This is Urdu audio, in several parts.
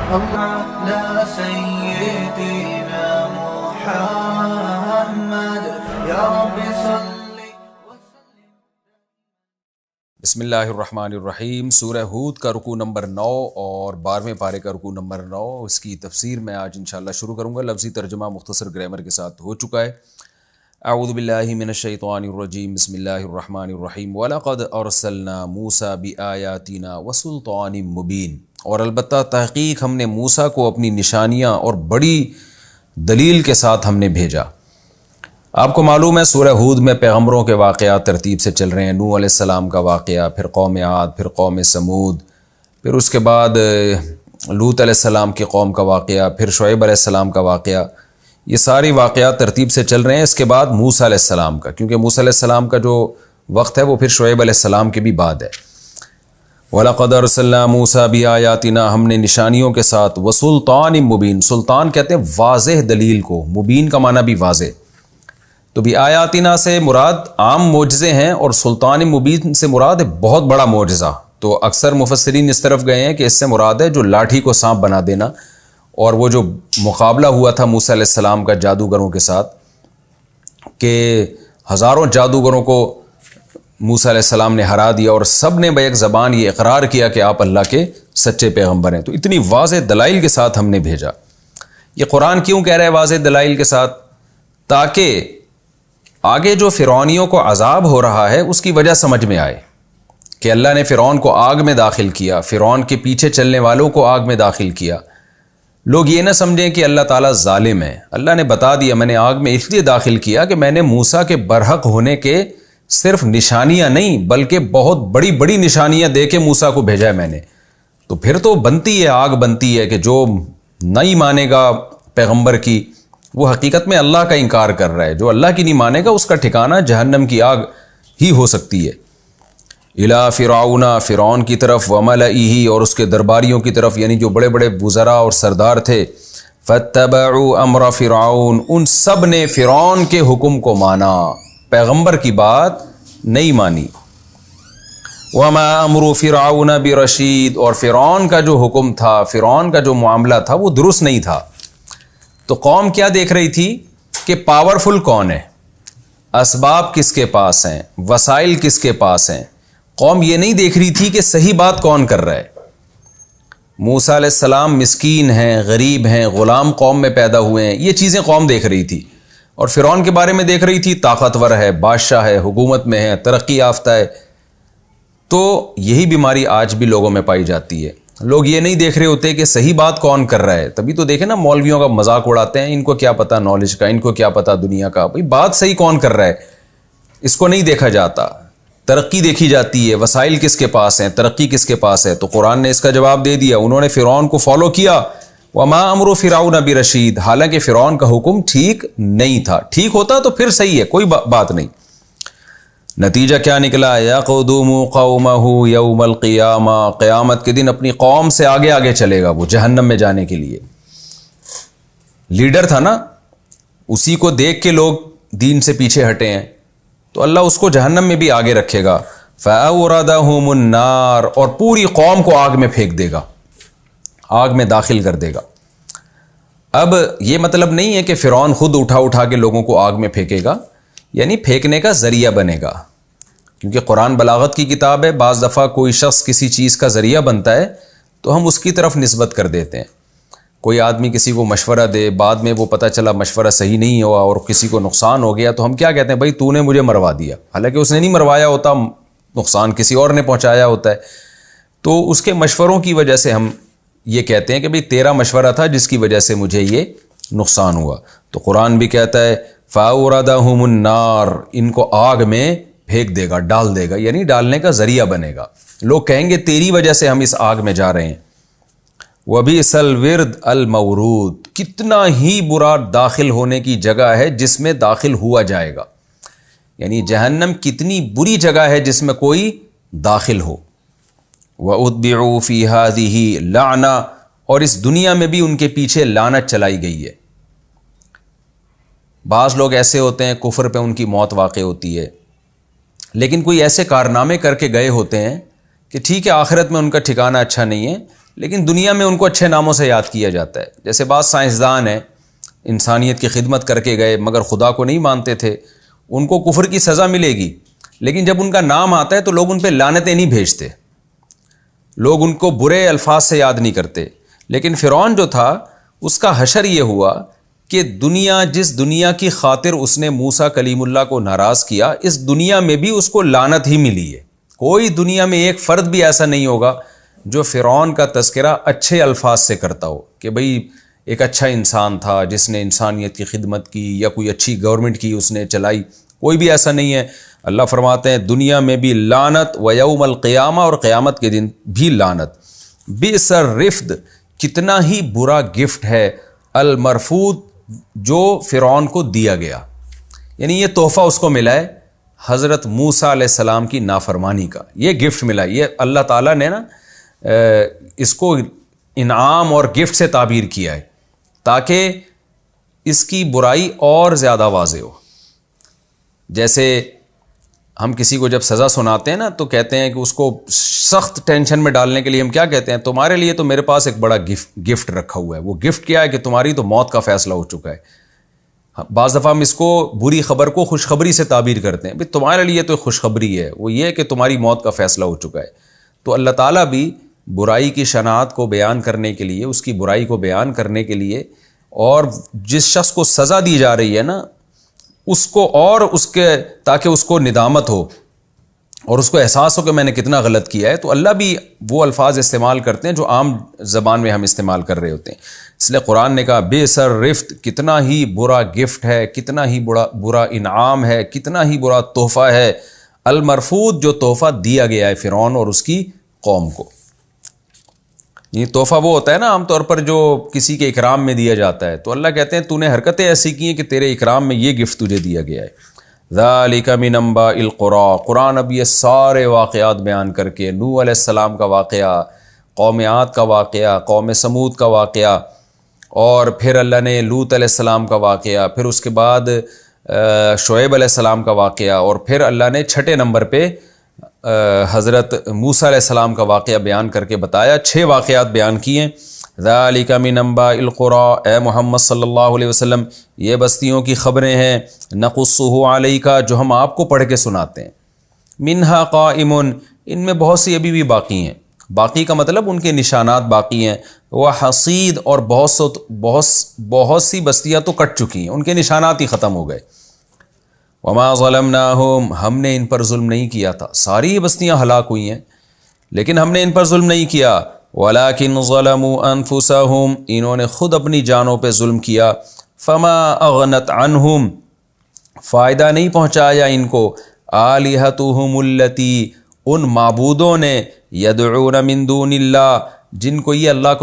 على سيدنا محمد يا رب صل وسلم. بسم اللہ الرحمن الرحیم. سورہ ہود کا رکوع نمبر 9 اور 12ویں پارے کا رکوع نمبر 9. اس کی تفسیر میں آج انشاءاللہ شروع کروں گا. لفظی ترجمہ مختصر گرامر کے ساتھ ہو چکا ہے. اعوذ باللہ من الشیطان الرجیم. بسم اللہ الرحمن الرحیم. وَلَقَدْ أَرْسَلْنَا مُوسَى بِآيَاتِنَا وَسُلْطَانٍ مُبِينٍ. اور البتہ تحقیق ہم نے موسیٰ کو اپنی نشانیاں اور بڑی دلیل کے ساتھ ہم نے بھیجا. آپ کو معلوم ہے سورہ ہود میں پیغمبروں کے واقعات ترتیب سے چل رہے ہیں. نوح علیہ السلام کا واقعہ، پھر قوم عاد، پھر قوم سمود، پھر اس کے بعد لوط علیہ السلام کی قوم کا واقعہ، پھر شعیب علیہ السلام کا واقعہ. یہ ساری واقعات ترتیب سے چل رہے ہیں. اس کے بعد موسیٰ علیہ السلام کا، کیونکہ موسیٰ علیہ السلام کا جو وقت ہے وہ پھر شعیب علیہ السلام کے بھی بعد ہے. وَلَقَدْ أَرْسَلْنَا مُوسَى بِآيَاتِنَا، ہم نے نشانیوں کے ساتھ، وَسُلْطَانٍ مُبِينٍ، سلطان کہتے ہیں واضح دلیل کو، مبین کا معنی بھی واضح. تو بھی آیاتنا سے مراد عام معجزے ہیں اور سلطان مبین سے مراد ہے بہت بڑا معجزہ. تو اکثر مفسرین اس طرف گئے ہیں کہ اس سے مراد ہے جو لاٹھی کو سانپ بنا دینا. اور وہ جو مقابلہ ہوا تھا موسیٰ علیہ السلام کا جادوگروں کے ساتھ، کہ ہزاروں جادوگروں کو موسیٰ علیہ السلام نے ہرا دیا اور سب نے بیک زبان یہ اقرار کیا کہ آپ اللہ کے سچے پیغمبر ہیں. تو اتنی واضح دلائل کے ساتھ ہم نے بھیجا. یہ قرآن کیوں کہہ رہا ہے واضح دلائل کے ساتھ؟ تاکہ آگے جو فرعونیوں کو عذاب ہو رہا ہے اس کی وجہ سمجھ میں آئے کہ اللہ نے فرعون کو آگ میں داخل کیا، فرعون کے پیچھے چلنے والوں کو آگ میں داخل کیا. لوگ یہ نہ سمجھیں کہ اللہ تعالیٰ ظالم ہے. اللہ نے بتا دیا میں نے آگ میں اس لیے داخل کیا کہ میں نے موسیٰ کے برحق ہونے کے صرف نشانیاں نہیں بلکہ بہت بڑی بڑی نشانیاں دے کے موسیٰ کو بھیجا ہے میں نے. تو پھر تو بنتی ہے، آگ بنتی ہے کہ جو نہیں مانے گا پیغمبر کی وہ حقیقت میں اللہ کا انکار کر رہا ہے. جو اللہ کی نہیں مانے گا اس کا ٹھکانہ جہنم کی آگ ہی ہو سکتی ہے. الی فرعون، فرعون کی طرف، وملئہ اور اس کے درباریوں کی طرف، یعنی جو بڑے بڑے وزراء اور سردار تھے. فاتبعوا امر فرعون، ان سب نے فرعون کے حکم کو مانا، پیغمبر کی بات نہیں مانی. وما امر فرعون برشید، اور فرعون کا جو حکم تھا، فرعون کا جو معاملہ تھا وہ درست نہیں تھا. تو قوم کیا دیکھ رہی تھی کہ پاورفل کون ہے، اسباب کس کے پاس ہیں، وسائل کس کے پاس ہیں. قوم یہ نہیں دیکھ رہی تھی کہ صحیح بات کون کر رہا ہے. موسیٰ علیہ السلام مسکین ہیں، غریب ہیں، غلام قوم میں پیدا ہوئے ہیں، یہ چیزیں قوم دیکھ رہی تھی. اور فرعون کے بارے میں دیکھ رہی تھی طاقتور ہے، بادشاہ ہے، حکومت میں ہے، ترقی یافتہ ہے. تو یہی بیماری آج بھی لوگوں میں پائی جاتی ہے. لوگ یہ نہیں دیکھ رہے ہوتے کہ صحیح بات کون کر رہا ہے. تبھی تو دیکھیں نا مولویوں کا مذاق اڑاتے ہیں، ان کو کیا پتا نالج کا، ان کو کیا پتا دنیا کا. بھئی بات صحیح کون کر رہا ہے اس کو نہیں دیکھا جاتا. ترقی دیکھی جاتی ہے، وسائل کس کے پاس ہیں، ترقی کس کے پاس ہے. تو قرآن نے اس کا جواب دے دیا. انہوں نے فرعون کو فالو کیا. وما امر فرعون برشید، حالانکہ فرعون کا حکم ٹھیک نہیں تھا. ٹھیک ہوتا تو پھر صحیح ہے، کوئی بات نہیں. نتیجہ کیا نکلا؟ یقدم قومہ یوم القیامہ، قیامت کے دن اپنی قوم سے آگے آگے چلے گا وہ جہنم میں جانے کے لیے. لیڈر تھا نا، اسی کو دیکھ کے لوگ دین سے پیچھے ہٹے ہیں تو اللہ اس کو جہنم میں بھی آگے رکھے گا. فَأَوْرَدَهُمُ النَّارِ، اور پوری قوم کو آگ میں پھینک دے گا، آگ میں داخل کر دے گا. اب یہ مطلب نہیں ہے کہ فرعون خود اٹھا کے لوگوں کو آگ میں پھینکے گا، یعنی پھینکنے کا ذریعہ بنے گا. کیونکہ قرآن بلاغت کی کتاب ہے، بعض دفعہ کوئی شخص کسی چیز کا ذریعہ بنتا ہے تو ہم اس کی طرف نسبت کر دیتے ہیں. کوئی آدمی کسی کو مشورہ دے، بعد میں وہ پتہ چلا مشورہ صحیح نہیں ہوا اور کسی کو نقصان ہو گیا، تو ہم کیا کہتے ہیں؟ بھائی تو نے مجھے مروا دیا، حالانکہ اس نے نہیں مروایا ہوتا، نقصان کسی اور نے پہنچایا ہوتا ہے. تو اس کے مشوروں کی وجہ سے ہم یہ کہتے ہیں کہ بھئی تیرا مشورہ تھا جس کی وجہ سے مجھے یہ نقصان ہوا. تو قرآن بھی کہتا ہے فَأَوْرَدَهُمُ النَّارِ، ان کو آگ میں پھینک دے گا، ڈال دے گا، یعنی ڈالنے کا ذریعہ بنے گا. لوگ کہیں گے تیری وجہ سے ہم اس آگ میں جا رہے ہیں. وَبِئْسَ الْوِرْدُ الْمَوْرُودُ، کتنا ہی برا داخل ہونے کی جگہ ہے جس میں داخل ہوا جائے گا. یعنی جہنم کتنی بری جگہ ہے جس میں کوئی داخل ہو. وَأُتْبِعُوا فِي هَذِهِ لَعْنَةً، اور اس دنیا میں بھی ان کے پیچھے لعنت چلائی گئی ہے. بعض لوگ ایسے ہوتے ہیں کفر پہ ان کی موت واقع ہوتی ہے، لیکن کوئی ایسے کارنامے کر کے گئے ہوتے ہیں کہ ٹھیک ہے آخرت میں ان کا ٹھکانہ اچھا نہیں ہے، لیکن دنیا میں ان کو اچھے ناموں سے یاد کیا جاتا ہے. جیسے بعض سائنسدان ہیں انسانیت کی خدمت کر کے گئے مگر خدا کو نہیں مانتے تھے, ان کو کفر کی سزا ملے گی, لیکن جب ان کا نام آتا ہے تو لوگ ان پہ لعنتیں نہیں بھیجتے, لوگ ان کو برے الفاظ سے یاد نہیں کرتے. لیکن فرعون جو تھا اس کا حشر یہ ہوا کہ جس دنیا کی خاطر اس نے موسیٰ کلیم اللہ کو ناراض کیا, اس دنیا میں بھی اس کو لعنت ہی ملی ہے. کوئی دنیا میں ایک فرد بھی ایسا نہیں ہوگا جو فرعون کا تذکرہ اچھے الفاظ سے کرتا ہو کہ بھئی ایک اچھا انسان تھا جس نے انسانیت کی خدمت کی یا کوئی اچھی گورنمنٹ کی اس نے چلائی. کوئی بھی ایسا نہیں ہے. اللہ فرماتے ہیں دنیا میں بھی لعنت و یوم القیامہ, اور قیامت کے دن بھی لعنت. بئس الرفد, کتنا ہی برا گفٹ ہے المرفود, جو فرعون کو دیا گیا, یعنی یہ تحفہ اس کو ملا ہے حضرت موسیٰ علیہ السلام کی نافرمانی کا, یہ گفٹ ملا. یہ اللہ تعالیٰ نے نا اس کو انعام اور گفٹ سے تعبیر کیا ہے تاکہ اس کی برائی اور زیادہ واضح ہو. جیسے ہم کسی کو جب سزا سناتے ہیں نا تو کہتے ہیں کہ اس کو سخت ٹینشن میں ڈالنے کے لیے ہم کیا کہتے ہیں, تمہارے لیے تو میرے پاس ایک بڑا گفٹ رکھا ہوا ہے. وہ گفٹ کیا ہے کہ تمہاری تو موت کا فیصلہ ہو چکا ہے. بعض دفعہ ہم اس کو بری خبر کو خوشخبری سے تعبیر کرتے ہیں, بھئی تمہارے لیے تو خوشخبری ہے, وہ یہ کہ تمہاری موت کا فیصلہ ہو چکا ہے. تو اللہ تعالیٰ بھی برائی کی شناعت کو بیان کرنے کے لیے, اس کی برائی کو بیان کرنے کے لیے, اور جس شخص کو سزا دی جا رہی ہے نا اس کو, اور اس کے تاکہ اس کو ندامت ہو اور اس کو احساس ہو کہ میں نے کتنا غلط کیا ہے, تو اللہ بھی وہ الفاظ استعمال کرتے ہیں جو عام زبان میں ہم استعمال کر رہے ہوتے ہیں. اس لیے قرآن نے کہا بے سر رفت, کتنا ہی برا گفٹ ہے, کتنا ہی برا انعام ہے, کتنا ہی برا تحفہ ہے المرفود, جو تحفہ دیا گیا ہے فرعون اور اس کی قوم کو. یہ تحفہ وہ ہوتا ہے نا عام طور پر جو کسی کے اکرام میں دیا جاتا ہے, تو اللہ کہتے ہیں تو نے حرکتیں ایسی کی ہیں کہ تیرے اکرام میں یہ گفٹ تجھے دیا گیا ہے. ذالک من انباء القری, قرآن اب یہ سارے واقعات بیان کر کے, نوح علیہ السلام کا واقعہ, قوم عاد کا واقعہ, قوم سمود کا واقعہ, اور پھر اللہ نے لوط علیہ السلام کا واقعہ, پھر اس کے بعد شعیب علیہ السلام کا واقعہ, اور پھر اللہ نے چھٹے نمبر پہ حضرت موسیٰ علیہ السلام کا واقعہ بیان کر کے بتایا. 6 واقعات بیان کیے. ذالک من انباء القری, اے محمد صلی اللہ علیہ وسلم یہ بستیوں کی خبریں ہیں, نقصہ علیک, جو ہم آپ کو پڑھ کے سناتے ہیں. منہا قائم, ان میں بہت سی ابھی بھی باقی ہیں. باقی کا مطلب ان کے نشانات باقی ہیں. وحصید, اور بہت سی بستیاں تو کٹ چکی ہیں, ان کے نشانات ہی ختم ہو گئے. وما ظلمناہم, ہم نے ان پر ظلم نہیں کیا تھا. ساری بستیاں ہلاک ہوئی ہیں لیکن ہم نے ان پر ظلم نہیں کیا. ولکن ظلموا انفسہم, انہوں نے خود اپنی جانوں پہ ظلم کیا. فما اغنت عنہم, فائدہ نہیں پہنچایا ان کو, آلہتہم التی, ان معبودوں نے, یدعون من دون اللہ, جن کو یہ اللہ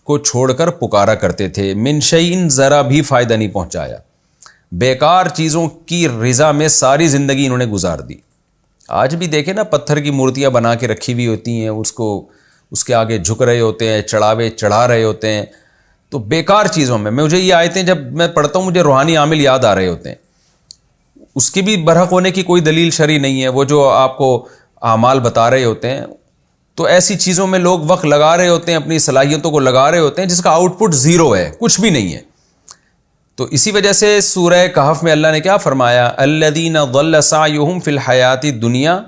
کو چھوڑ کر پکارا کرتے تھے, من شیء, ذرا بھی فائدہ نہیں پہنچایا. بیکار چیزوں کی رضا میں ساری زندگی انہوں نے گزار دی. آج بھی دیکھیں نا, پتھر کی مورتیاں بنا کے رکھی ہوئی ہوتی ہیں, اس کے آگے جھک رہے ہوتے ہیں, چڑھا رہے ہوتے ہیں. تو بیکار چیزوں میں مجھے یہ آیتیں جب میں پڑھتا ہوں مجھے روحانی عامل یاد آ رہے ہوتے ہیں. اس کی بھی برحق ہونے کی کوئی دلیل شرعی نہیں ہے. وہ جو آپ کو اعمال بتا رہے ہوتے ہیں تو ایسی چیزوں میں لوگ وقت لگا رہے ہوتے ہیں, اپنی صلاحیتوں کو لگا رہے ہوتے ہیں جس کا آؤٹ پٹ 0 ہے, کچھ بھی نہیں ہے. تو اسی وجہ سے سورہ کہف میں اللہ نے کیا فرمایا, الذین ضل سعیہم فی الحیات الدنیا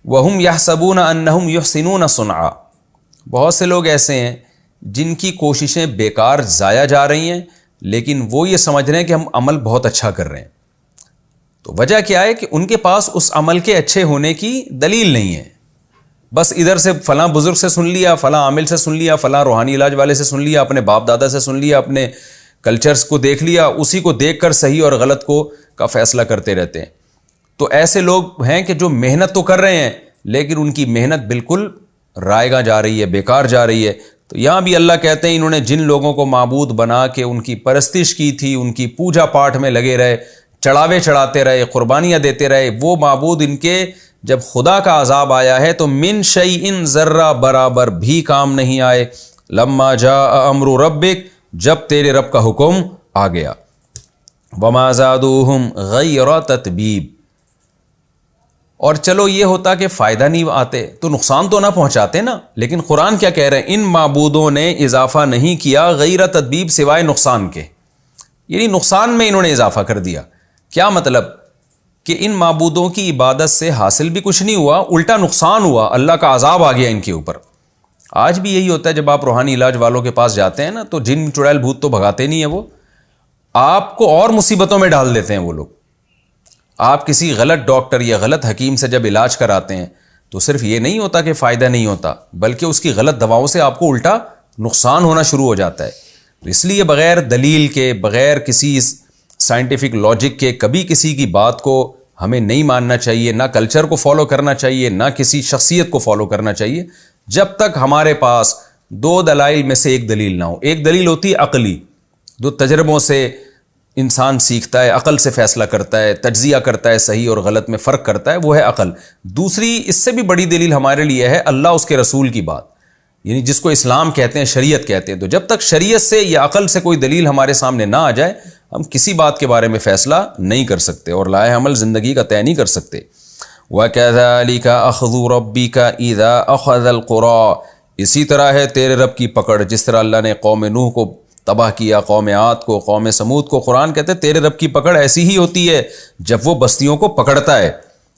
وہم یحسبون انہم یحسنون صنعا. بہت سے لوگ ایسے ہیں جن کی کوششیں بیکار ضائع جا رہی ہیں لیکن وہ یہ سمجھ رہے ہیں کہ ہم عمل بہت اچھا کر رہے ہیں. تو وجہ کیا ہے کہ ان کے پاس اس عمل کے اچھے ہونے کی دلیل نہیں ہے. بس ادھر سے فلاں بزرگ سے سن لیا, فلاں عامل سے سن لیا, فلاں روحانی علاج والے سے سن لیا, اپنے باپ دادا سے سن لیا, اپنے کلچرز کو دیکھ لیا, اسی کو دیکھ کر صحیح اور غلط کا فیصلہ کرتے رہتے ہیں. تو ایسے لوگ ہیں کہ جو محنت تو کر رہے ہیں لیکن ان کی محنت بالکل رائیگاں جا رہی ہے, بیکار جا رہی ہے. تو یہاں بھی اللہ کہتے ہیں انہوں نے جن لوگوں کو معبود بنا کے ان کی پرستش کی تھی, ان کی پوجا پاٹ میں لگے رہے, چڑھاوے چڑھاتے رہے, قربانیاں دیتے رہے, وہ معبود ان کے جب خدا کا عذاب آیا ہے تو من شیء, ذرہ برابر بھی کام نہیں آئے. لما جاء امر ربک, جب تیرے رب کا حکم آ گیا. وما زادوہم غیر تتبیب, اور چلو یہ ہوتا کہ فائدہ نہیں آتے تو نقصان تو نہ پہنچاتے نا. لیکن قرآن کیا کہہ رہے ہیں؟ ان معبودوں نے اضافہ نہیں کیا غیر تدبیب سوائے نقصان کے. یعنی نقصان میں انہوں نے اضافہ کر دیا. کیا مطلب؟ کہ ان معبودوں کی عبادت سے حاصل بھی کچھ نہیں ہوا, الٹا نقصان ہوا, اللہ کا عذاب آ گیا ان کے اوپر. آج بھی یہی ہوتا ہے جب آپ روحانی علاج والوں کے پاس جاتے ہیں نا, تو جن چڑیل بھوت تو بھگاتے نہیں ہیں, وہ آپ کو اور مصیبتوں میں ڈال دیتے ہیں وہ لوگ. آپ کسی غلط ڈاکٹر یا غلط حکیم سے جب علاج کراتے ہیں تو صرف یہ نہیں ہوتا کہ فائدہ نہیں ہوتا, بلکہ اس کی غلط دواؤں سے آپ کو الٹا نقصان ہونا شروع ہو جاتا ہے. تو اس لیے بغیر دلیل کے, بغیر کسی سائنٹیفک لاجک کے کبھی کسی کی بات کو ہمیں نہیں ماننا چاہیے, نہ کلچر کو فالو کرنا چاہیے, نہ کسی شخصیت کو فالو کرنا چاہیے, جب تک ہمارے پاس دو دلائل میں سے ایک دلیل نہ ہو. ایک دلیل ہوتی ہے عقلی, جو تجربوں سے انسان سیکھتا ہے, عقل سے فیصلہ کرتا ہے, تجزیہ کرتا ہے, صحیح اور غلط میں فرق کرتا ہے, وہ ہے عقل. دوسری اس سے بھی بڑی دلیل ہمارے لیے ہے اللہ اس کے رسول کی بات, یعنی جس کو اسلام کہتے ہیں, شریعت کہتے ہیں. تو جب تک شریعت سے یا عقل سے کوئی دلیل ہمارے سامنے نہ آ جائے, ہم کسی بات کے بارے میں فیصلہ نہیں کر سکتے اور لائے عمل زندگی کا طے نہیں کر سکتے. وَكَذَلِكَ أَخْذُ رَبِّكَ إِذَا أَخَذَ الْقُرَىٰ, اسی طرح ہے تیرے رب کی پکڑ. جس طرح اللہ نے قوم نوح کو تباہ کیا, قوم عاد کو, قوم سمود کو, قرآن کہتے ہیں تیرے رب کی پکڑ ایسی ہی ہوتی ہے جب وہ بستیوں کو پکڑتا ہے.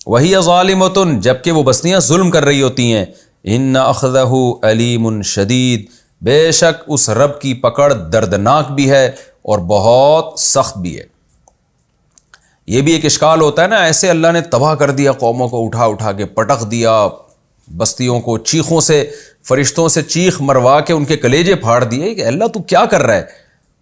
وَهِيَ ظَالِمَةٌ, جبکہ وہ بستیاں ظلم کر رہی ہوتی ہیں. إِنَّ أَخْذَهُ أَلِيمٌ شَدِيدٌ, بے شک اس رب کی پکڑ دردناک بھی ہے اور بہت سخت بھی ہے. یہ بھی ایک اشکال ہوتا ہے نا, ایسے اللہ نے تباہ کر دیا قوموں کو, اٹھا اٹھا کے پٹک دیا بستیوں کو, چیخوں سے, فرشتوں سے چیخ مروا کے ان کے کلیجے پھاڑ دیے کہ اللہ تو کیا کر رہا ہے.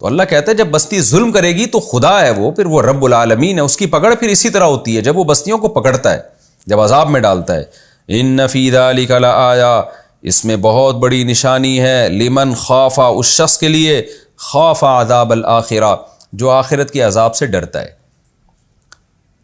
تو اللہ کہتا ہے جب بستی ظلم کرے گی تو خدا ہے وہ, پھر وہ رب العالمین ہے, اس کی پکڑ پھر اسی طرح ہوتی ہے جب وہ بستیوں کو پکڑتا ہے, جب عذاب میں ڈالتا ہے. ان فی ذلک لآیا, اس میں بہت بڑی نشانی ہے, لمن خاف, اس شخص کے لیے, خاف عذاب الآخرہ, جو آخرت کے عذاب سے ڈرتا ہے.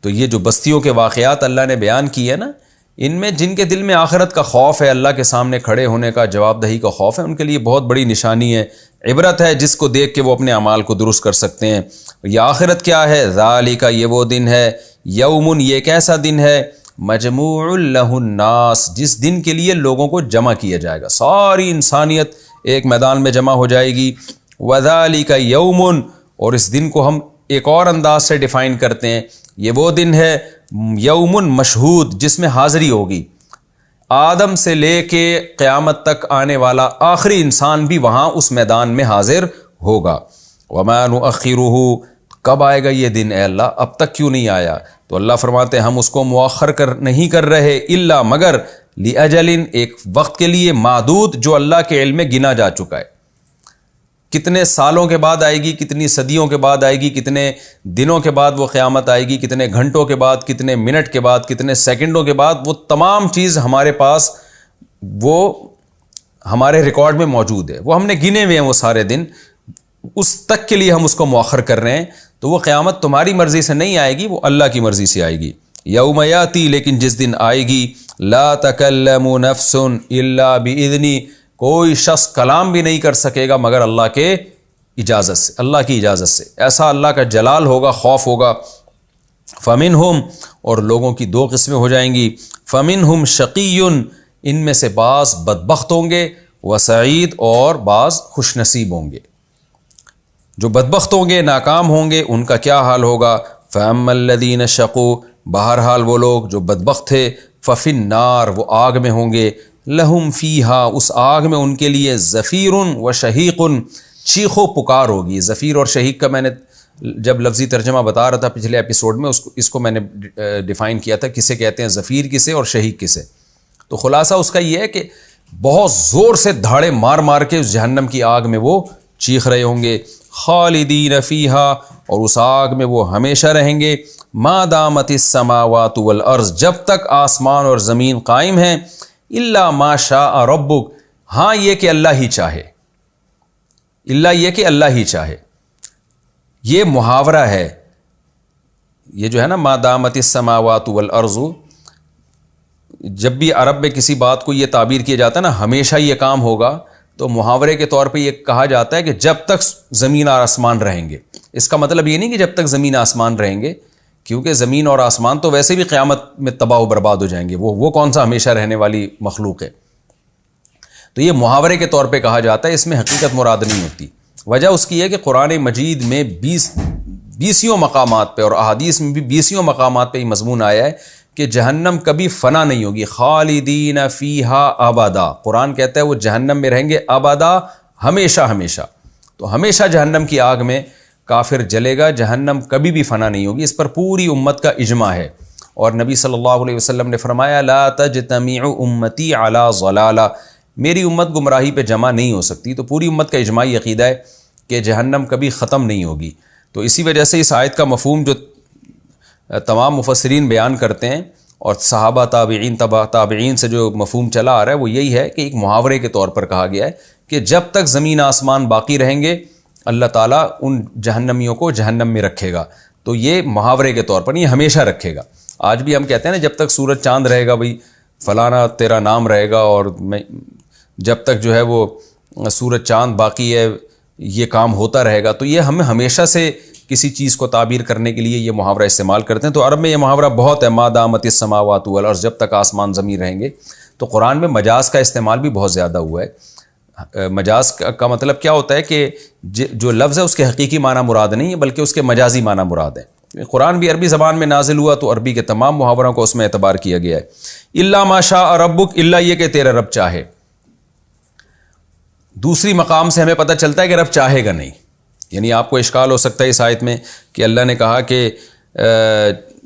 تو یہ جو بستیوں کے واقعات اللہ نے بیان کیے نا, ان میں جن کے دل میں آخرت کا خوف ہے, اللہ کے سامنے کھڑے ہونے کا, جواب دہی کا خوف ہے, ان کے لیے بہت بڑی نشانی ہے, عبرت ہے, جس کو دیکھ کے وہ اپنے اعمال کو درست کر سکتے ہیں. یہ آخرت کیا ہے؟ ذالک, یہ وہ دن ہے, یومن, یہ ایک ایسا دن ہے, مجموع لہ الناس, جس دن کے لیے لوگوں کو جمع کیا جائے گا, ساری انسانیت ایک میدان میں جمع ہو جائے گی. وذالک یومن, اور اس دن کو ہم ایک اور انداز سے ڈیفائن کرتے ہیں, یہ وہ دن ہے یومن مشہود, جس میں حاضری ہوگی. آدم سے لے کے قیامت تک آنے والا آخری انسان بھی وہاں اس میدان میں حاضر ہوگا. وما نؤخرہ, کب آئے گا یہ دن اے اللہ, اب تک کیوں نہیں آیا؟ تو اللہ فرماتے ہیں ہم اس کو مؤخر نہیں کر رہے, الا, مگر, لاجل, ایک وقت کے لیے, معدود, جو اللہ کے علم میں گنا جا چکا ہے. کتنے سالوں کے بعد آئے گی, کتنی صدیوں کے بعد آئے گی, کتنے دنوں کے بعد وہ قیامت آئے گی, کتنے گھنٹوں کے بعد, کتنے منٹ کے بعد, کتنے سیکنڈوں کے بعد, وہ تمام چیز ہمارے پاس, وہ ہمارے ریکارڈ میں موجود ہے, وہ ہم نے گنے ہوئے ہیں وہ سارے دن. اس تک کے لیے ہم اس کو مؤخر کر رہے ہیں. تو وہ قیامت تمہاری مرضی سے نہیں آئے گی, وہ اللہ کی مرضی سے آئے گی. یوم یاتی, لیکن جس دن آئے گی, لا تکلم نفس الا باذنی, کوئی شخص کلام بھی نہیں کر سکے گا مگر اللہ کے اجازت سے, اللہ کی اجازت سے. ایسا اللہ کا جلال ہوگا, خوف ہوگا. فمنہم, اور لوگوں کی دو قسمیں ہو جائیں گی. فمنہم شقی, ان میں سے بعض بدبخت ہوں گے, وسعید, اور بعض خوش نصیب ہوں گے. جو بدبخت ہوں گے, ناکام ہوں گے, ان کا کیا حال ہوگا؟ فَأَمَّا الَّذِينَ شَقُوا, بہرحال وہ لوگ جو بدبخت تھے, فَفِي النَّارِ, وہ آگ میں ہوں گے. لہم فیہا, اس آگ میں ان کے لیے, زفیر و شہیق, چیخ و پکار ہوگی. زفیر اور شہیق کا میں نے جب لفظی ترجمہ بتا رہا تھا پچھلے ایپیسوڈ میں, اس کو میں نے ڈیفائن کیا تھا, کسے کہتے ہیں زفیر کسے اور شہیق کسے. تو خلاصہ اس کا یہ ہے کہ بہت زور سے دھاڑے مار مار کے اس جہنم کی آگ میں وہ چیخ رہے ہوں گے. خالدین فیہا, اور اس آگ میں وہ ہمیشہ رہیں گے. ما دامت السماوات والارض, جب تک آسمان اور زمین قائم ہیں. الا ما شاء ربک, ہاں یہ کہ اللہ ہی چاہے, الا یہ کہ اللہ ہی چاہے. یہ محاورہ ہے, یہ جو ہے نا ما دامت السماوات والارض, جب بھی عرب میں کسی بات کو یہ تعبیر کیا جاتا ہے نا ہمیشہ یہ کام ہوگا, تو محاورے کے طور پہ یہ کہا جاتا ہے کہ جب تک زمین اور آسمان رہیں گے. اس کا مطلب یہ نہیں کہ جب تک زمین آسمان رہیں گے, کیونکہ زمین اور آسمان تو ویسے بھی قیامت میں تباہ و برباد ہو جائیں گے، وہ کون سا ہمیشہ رہنے والی مخلوق ہے. تو یہ محاورے کے طور پہ کہا جاتا ہے، اس میں حقیقت مراد نہیں ہوتی. وجہ اس کی ہے کہ قرآن مجید میں 20 مقامات پہ اور احادیث میں بھی 20 مقامات پہ یہ مضمون آیا ہے کہ جہنم کبھی فنا نہیں ہوگی. خالدین فیہا ابدا، قرآن کہتا ہے وہ جہنم میں رہیں گے ابدا، ہمیشہ ہمیشہ. تو ہمیشہ جہنم کی آگ میں کافر جلے گا، جہنم کبھی بھی فنا نہیں ہوگی. اس پر پوری امت کا اجماع ہے. اور نبی صلی اللہ علیہ وسلم نے فرمایا لا تجتمع امتی علی ضلالہ، میری امت گمراہی پہ جمع نہیں ہو سکتی. تو پوری امت کا اجماعی عقیدہ ہے کہ جہنم کبھی ختم نہیں ہوگی. تو اسی وجہ سے اس آیت کا مفہوم جو تمام مفسرین بیان کرتے ہیں اور صحابہ تابعین سے جو مفہوم چلا آ رہا ہے وہ یہی ہے کہ ایک محاورے کے طور پر کہا گیا ہے کہ جب تک زمین آسمان باقی رہیں گے اللہ تعالیٰ ان جہنمیوں کو جہنم میں رکھے گا. تو یہ محاورے کے طور پر یہ ہمیشہ رکھے گا. آج بھی ہم کہتے ہیں نا جب تک سورج چاند رہے گا بھئی فلانا تیرا نام رہے گا، اور جب تک جو ہے وہ سورج چاند باقی ہے یہ کام ہوتا رہے گا. تو یہ ہم ہمیشہ سے کسی چیز کو تعبیر کرنے کے لیے یہ محاورہ استعمال کرتے ہیں. تو عرب میں یہ محاورہ بہت ہے، ما دامت السماوات والارض، جب تک آسمان زمین رہیں گے. تو قرآن میں مجاز کا استعمال بھی بہت زیادہ ہوا ہے. مجاز کا مطلب کیا ہوتا ہے کہ جو لفظ ہے اس کے حقیقی معنی مراد نہیں ہے بلکہ اس کے مجازی معنی مراد ہے. قرآن بھی عربی زبان میں نازل ہوا تو عربی کے تمام محاوروں کو اس میں اعتبار کیا گیا ہے. الا ما شاء ربک، الا یہ کہ تیرا رب چاہے. دوسری مقام سے ہمیں پتہ چلتا ہے کہ رب چاہے گا نہیں. یعنی آپ کو اشکال ہو سکتا ہے اس آیت میں کہ اللہ نے کہا کہ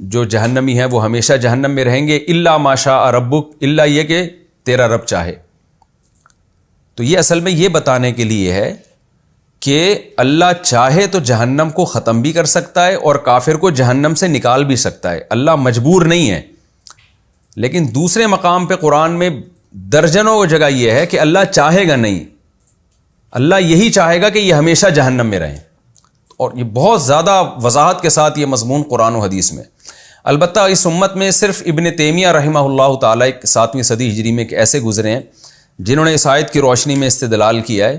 جو جہنمی ہیں وہ ہمیشہ جہنم میں رہیں گے، الا ما شاء ربک، الا یہ کہ تیرا رب چاہے. تو یہ اصل میں یہ بتانے کے لیے ہے کہ اللہ چاہے تو جہنم کو ختم بھی کر سکتا ہے اور کافر کو جہنم سے نکال بھی سکتا ہے. اللہ مجبور نہیں ہے. لیکن دوسرے مقام پہ قرآن میں درجنوں جگہ یہ ہے کہ اللہ چاہے گا نہیں، اللہ یہی چاہے گا کہ یہ ہمیشہ جہنم میں رہیں. اور یہ بہت زیادہ وضاحت کے ساتھ یہ مضمون قرآن و حدیث میں. البتہ اس امت میں صرف ابن تیمیہ رحمہ اللہ تعالیٰ 7ویں صدی ہجری میں ایسے گزرے ہیں جنہوں نے اس آیت کی روشنی میں استدلال کیا ہے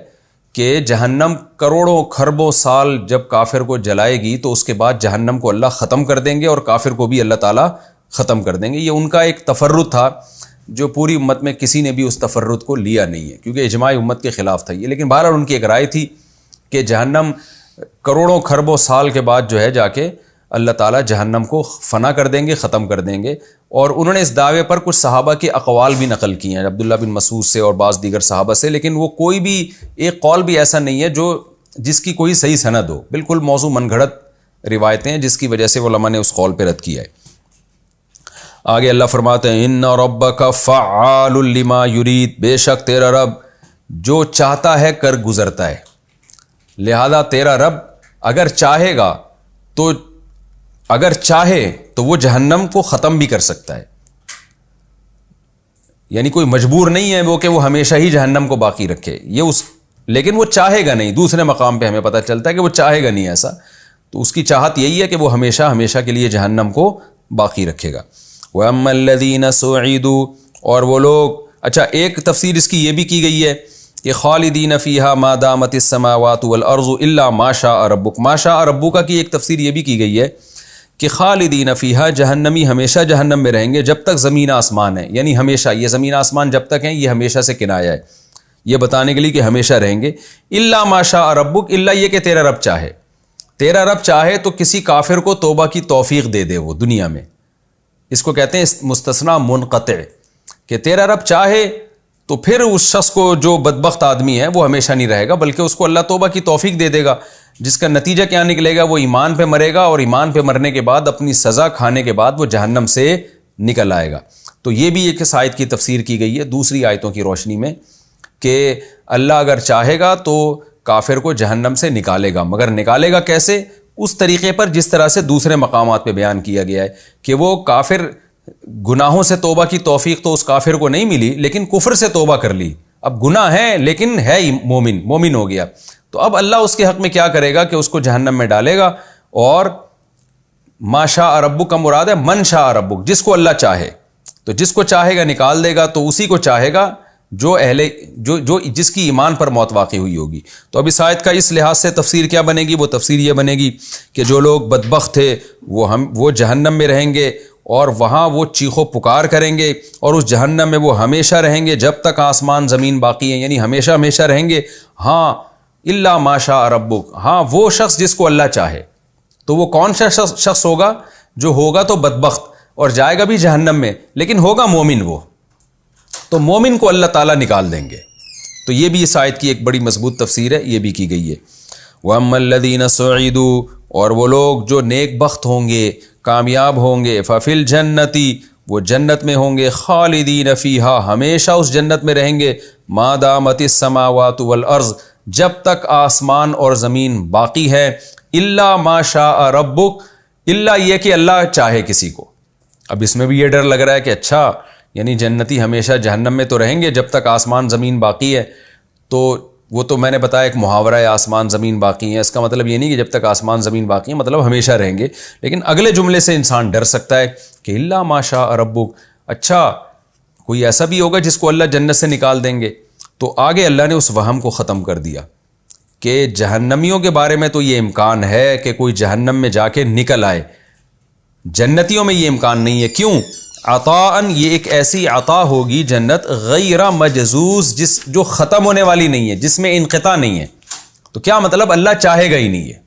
کہ جہنم کروڑوں خربوں سال جب کافر کو جلائے گی تو اس کے بعد جہنم کو اللہ ختم کر دیں گے اور کافر کو بھی اللہ تعالیٰ ختم کر دیں گے. یہ ان کا ایک تفرد تھا جو پوری امت میں کسی نے بھی اس تفرد کو لیا نہیں ہے کیونکہ اجماع امت کے خلاف تھا یہ. لیکن بہرحال ان کی ایک رائے تھی کہ جہنم کروڑوں خربوں سال کے بعد جو ہے جا کے اللہ تعالیٰ جہنم کو فنا کر دیں گے، ختم کر دیں گے. اور انہوں نے اس دعوے پر کچھ صحابہ کے اقوال بھی نقل کیے ہیں، عبداللہ بن مسعود سے اور بعض دیگر صحابہ سے، لیکن وہ کوئی بھی ایک قول بھی ایسا نہیں ہے جس کی کوئی صحیح سند ہو. بالکل موضوع من گھڑت روایتیں ہیں جس کی وجہ سے علماء نے اس قول پہ رد کیا ہے. آگے اللہ فرماتے ہیں ان ربک فعال لما یرید، بے شک تیرا رب جو چاہتا ہے کر گزرتا ہے. لہذا تیرا رب اگر چاہے گا تو اگر چاہے تو وہ جہنم کو ختم بھی کر سکتا ہے. یعنی کوئی مجبور نہیں ہے وہ کہ وہ ہمیشہ ہی جہنم کو باقی رکھے، لیکن وہ چاہے گا نہیں. دوسرے مقام پہ ہمیں پتہ چلتا ہے کہ وہ چاہے گا نہیں ایسا. تو اس کی چاہت یہی ہے کہ وہ ہمیشہ ہمیشہ کے لیے جہنم کو باقی رکھے گا. وَأَمَّا الَّذِينَ سُعِدُوا، اور وہ لوگ، اچھا ایک تفسیر اس کی یہ بھی کی گئی ہے کہ خالدین فیہا ما دامت السماوات والارض الا ما شاء ربک. ما شاء ربک کی ایک تفسیر یہ بھی کی گئی ہے کہ خالدین فیہا، جہنمی ہمیشہ جہنم میں رہیں گے جب تک زمین آسمان ہے. یعنی ہمیشہ، یہ زمین آسمان جب تک ہیں یہ ہمیشہ سے کنایا ہے یہ بتانے کے لیے کہ ہمیشہ رہیں گے. الا ما شاء ربک، الا یہ کہ تیرا رب چاہے. تیرا رب چاہے تو کسی کافر کو توبہ کی توفیق دے دے وہ دنیا میں. اس کو کہتے ہیں مستثنی منقطع، کہ تیرا رب چاہے تو پھر اس شخص کو جو بدبخت آدمی ہے وہ ہمیشہ نہیں رہے گا بلکہ اس کو اللہ توبہ کی توفیق دے دے گا، جس کا نتیجہ کیا نکلے گا، وہ ایمان پہ مرے گا اور ایمان پہ مرنے کے بعد اپنی سزا کھانے کے بعد وہ جہنم سے نکل آئے گا. تو یہ بھی ایک آیت کی تفسیر کی گئی ہے دوسری آیتوں کی روشنی میں کہ اللہ اگر چاہے گا تو کافر کو جہنم سے نکالے گا، مگر نکالے گا کیسے؟ اس طریقے پر جس طرح سے دوسرے مقامات پہ بیان کیا گیا ہے کہ وہ کافر گناہوں سے توبہ کی توفیق تو اس کافر کو نہیں ملی لیکن کفر سے توبہ کر لی. اب گناہ ہے لیکن ہے مومن ہو گیا. تو اب اللہ اس کے حق میں کیا کرے گا کہ اس کو جہنم میں ڈالے گا. اور ما شاء ربک کا مراد ہے من شاء ربک، جس کو اللہ چاہے. تو جس کو چاہے گا نکال دے گا، تو اسی کو چاہے گا جو جس کی ایمان پر موت واقع ہوئی ہوگی. تو اب اس آیت کا اس لحاظ سے تفسیر کیا بنے گی؟ وہ تفسیر یہ بنے گی کہ جو لوگ بدبخت تھے وہ جہنم میں رہیں گے اور وہاں وہ چیخ و پکار کریں گے اور اس جہنم میں وہ ہمیشہ رہیں گے جب تک آسمان زمین باقی ہیں، یعنی ہمیشہ ہمیشہ رہیں گے. ہاں الا ما شاء ربک، ہاں وہ شخص جس کو اللہ چاہے. تو وہ کون سا شخص ہوگا؟ جو ہوگا تو بدبخت اور جائے گا بھی جہنم میں، لیکن ہوگا مومن. وہ تو مومن کو اللہ تعالیٰ نکال دیں گے. تو یہ بھی اس آیت کی ایک بڑی مضبوط تفسیر ہے، یہ بھی کی گئی ہے. وَأَمَّا الَّذِينَ سُعِدُوا، اور وہ لوگ جو نیک بخت ہوں گے، کامیاب ہوں گے، فَفِي الْجَنَّةِ، وہ جنت میں ہوں گے، خالدین فیہا، ہمیشہ اس جنت میں رہیں گے، ما دامت السماوات والارض، جب تک آسمان اور زمین باقی ہے، الا ما شاء ربک، الا یہ کہ اللہ چاہے کسی کو. اب اس میں بھی یہ ڈر لگ رہا ہے کہ اچھا یعنی جنتی ہمیشہ جہنم میں تو رہیں گے جب تک آسمان زمین باقی ہے. تو وہ تو میں نے بتایا ایک محاورہ ہے، آسمان زمین باقی ہیں، اس کا مطلب یہ نہیں کہ جب تک آسمان زمین باقی ہیں مطلب ہمیشہ رہیں گے. لیکن اگلے جملے سے انسان ڈر سکتا ہے کہ الا ما شاء ربک، اچھا کوئی ایسا بھی ہوگا جس کو اللہ جنت سے نکال دیں گے. تو آگے اللہ نے اس وہم کو ختم کر دیا کہ جہنمیوں کے بارے میں تو یہ امکان ہے کہ کوئی جہنم میں جا کے نکل آئے، جنتیوں میں یہ امکان نہیں ہے. کیوں؟ عطاءً، یہ ایک ایسی عطا ہوگی جنت غیر مجزوز، جو ختم ہونے والی نہیں ہے، جس میں انقطاع نہیں ہے. تو کیا مطلب؟ اللہ چاہے گا ہی نہیں ہے،